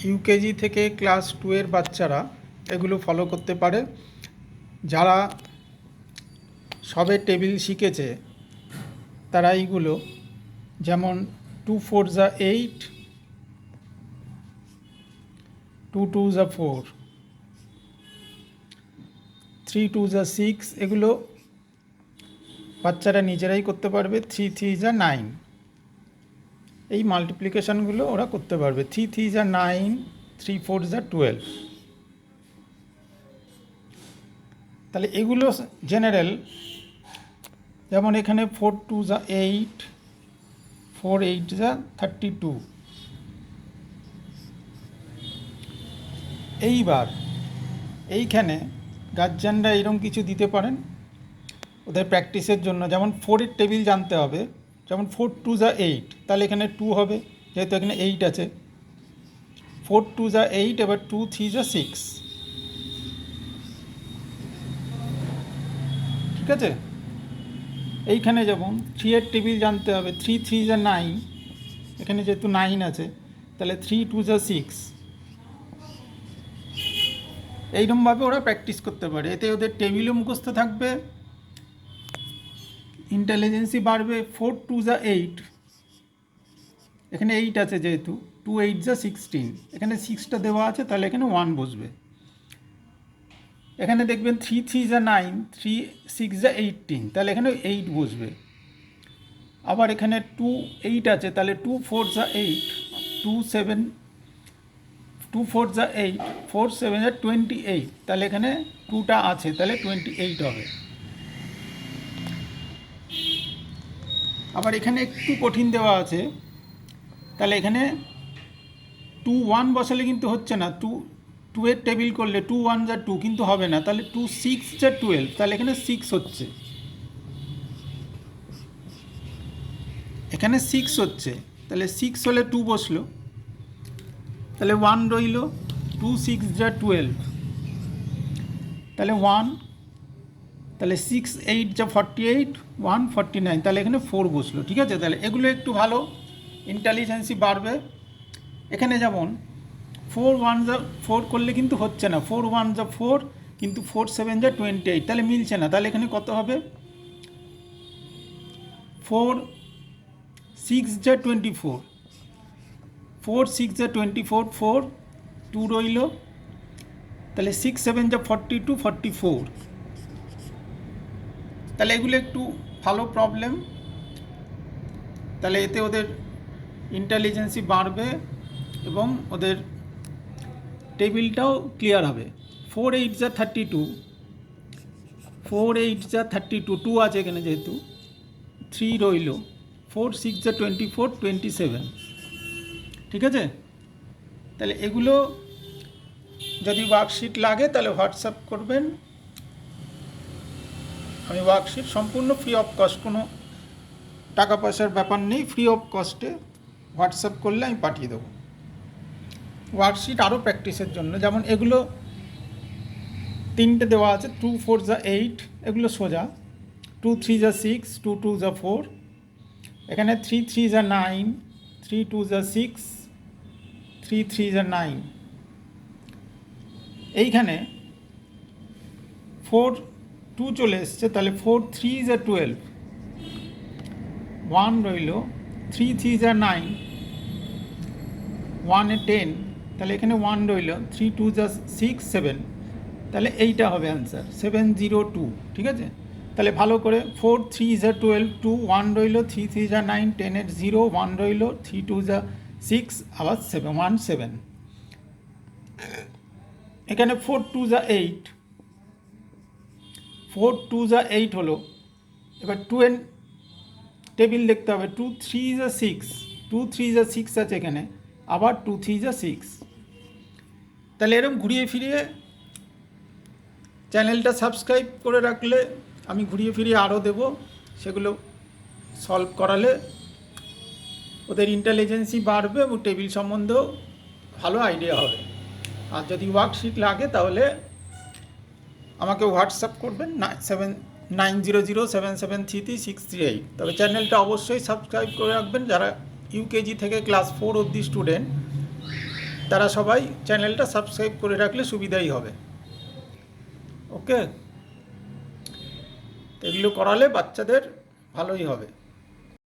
UKG থেকে class 2 এর বাচ্চারা এগুলো ফলো করতে পারে। যারা সবে টেবিল শিখেছে তারা এইগুলো, যেমন 2 4 যা 8, 2 2 যা 4, 3 2 যা 6, এগুলো বাচ্চারা নিজেরাই করতে পারবে। 3 3 যা 9, এই মাল্টিপ্লিকেশানগুলো ওরা করতে পারবে। 3 3 যা 9, 3 4 যা 12। তাহলে এগুলো জেনারেল। যেমন এখানে 4 2 যা 8, 4 8 যা 32। এইবার এইখানে গার্জিয়ানরা এরকম কিছু দিতে পারেন ওদের প্র্যাকটিসের জন্য। যেমন 4-এর টেবিল জানতে হবে। যেমন 4 2 যা 8, তাহলে এখানে 2 হবে, যেহেতু এখানে 8 আছে। 4 2 যা 8, এবার 2 3 যা 6। ঠিক আছে। এইখানে যেমন 3-এর টেবিল জানতে হবে। 3 3 যা 9, এখানে যেহেতু 9 আছে, তাহলে 3 2 যা 6। এইরকমভাবে ওরা প্র্যাকটিস করতে পারে। এতে ওদের টেবিলও মুখস্থ থাকবে, ইন্টেলিজেন্সি বাড়বে। 4 2 যা 8, এখানে 8 আছে যেহেতু, 2 8 যা 16, এখানে 6টা দেওয়া আছে, তাহলে এখানে 1 বসবে। এখানে দেখবেন 3 3 যা 9, 3 6 যা 18, তাহলে এখানে 8 বসবে। আবার এখানে 2 8 আছে, তাহলে 2 4 যা 8, 2 7 2 4 যা 8, 4 7 যা 28, তাহলে এখানে 2টা আছে, তাহলে 28 হবে। আবার এখানে একটু কঠিন দেওয়া আছে, তাহলে এখানে 2 1 বসালে কিন্তু হচ্ছে না। 2-এর টেবিল করলে 2 1 যা 2, কিন্তু হবে না। তাহলে 2 6 যা 12, তাহলে এখানে 6 হচ্ছে। এখানে 6 হচ্ছে, তাহলে 6 হলে 2 বসলো, তাহলে 1 রইল। 2 6 যা 12, তাহলে 1, তাহলে 6 8 যা 48, 1 49, তাহলে এখানে 4 বসলো। ঠিক আছে। তাহলে এগুলো একটু ভালো, ইন্টেলিজেন্সি বাড়বে। এখানে যেমন 4 1 যা 4 করলে কিন্তু হচ্ছে না। 4 1 যা 4, কিন্তু 4 7 যা 28, তাহলে মিলছে না। তাহলে এখানে কত হবে? 4 6 যা 24, 4 6 যা 24, 4 2 রইল, তাহলে 6 7 যা 42, 44। তাহলে এগুলো একটু ভালো প্রবলেম। তাহলে এতে ওদের ইন্টেলিজেন্সি বাড়বে এবং ওদের টেবিলটাও ক্লিয়ার হবে। 4 8 যা 32, 4 8 যা 32, 2 আছে এখানে যেহেতু, 3 রইল। 4 6 যা 24, 27। ঠিক আছে। তাহলে এগুলো যদি ওয়ার্কশিট লাগে তাহলে হোয়াটসঅ্যাপ করবেন। আমি ওয়ার্কশিট সম্পূর্ণ ফ্রি অফ কস্ট, কোনো টাকা পয়সার ব্যাপার নেই, ফ্রি অফ কস্টে হোয়াটসঅ্যাপ করলে আমি পাঠিয়ে দেবো ওয়ার্কশিট আরও প্র্যাকটিসের জন্য। যেমন এগুলো 3টে দেওয়া আছে। 2 4 যা 8, এগুলো সোজা। 2 3 যা 6, 2 2 যা 4, এখানে 3 3 যা 9, 3 2 যা 6, 3 3 যা 9। এইখানে 4 2 চলে এসছে, তাহলে 4 3 যা 12, 1 রইল। 3 3 যা 9, 1 এ 10, তাহলে এখানে 1 রইল। 3 2 যা 6 7, তাহলে এইটা হবে অ্যান্সার 702। ঠিক আছে। তাহলে ভালো করে 4 3 যা 12, 2 1 রইল। 3 3 যা 9, 10 এর 0, 1 রইল। 3 2 যা 6, আবার 7 1 7। এখানে 4 2 যা 8, 4 2 যা 8 হলো। এবার 2 এর টেবিল দেখতে হবে। 2 3 যা 6, 2 3 যা 6 আছে এখানে, আবার 2 3 যা 6। তাহলে এরকম ঘুরিয়ে ফিরিয়ে চ্যানেলটা সাবস্ক্রাইব করে রাখলে আমি ঘুরিয়ে ফিরিয়ে আরও দেবো। সেগুলো সলভ করালে ওদের ইন্টেলিজেন্সি বাড়বে এবং টেবিল সম্বন্ধেও ভালো আইডিয়া হবে। আর যদি ওয়ার্কশিট লাগে তাহলে আমাকে হোয়াটসঅ্যাপ করবেন 9007733638। তবে চ্যানেলটা অবশ্যই সাবস্ক্রাইব করে রাখবেন যারা ইউকেজি থেকে ক্লাস 4 অবধি স্টুডেন্ট। তারা সবাই চ্যানেলটা সাবস্ক্রাইব করে রাখলে সুবিধাই হবে। ওকে, এগুলো করালে বাচ্চাদের ভালোই হবে।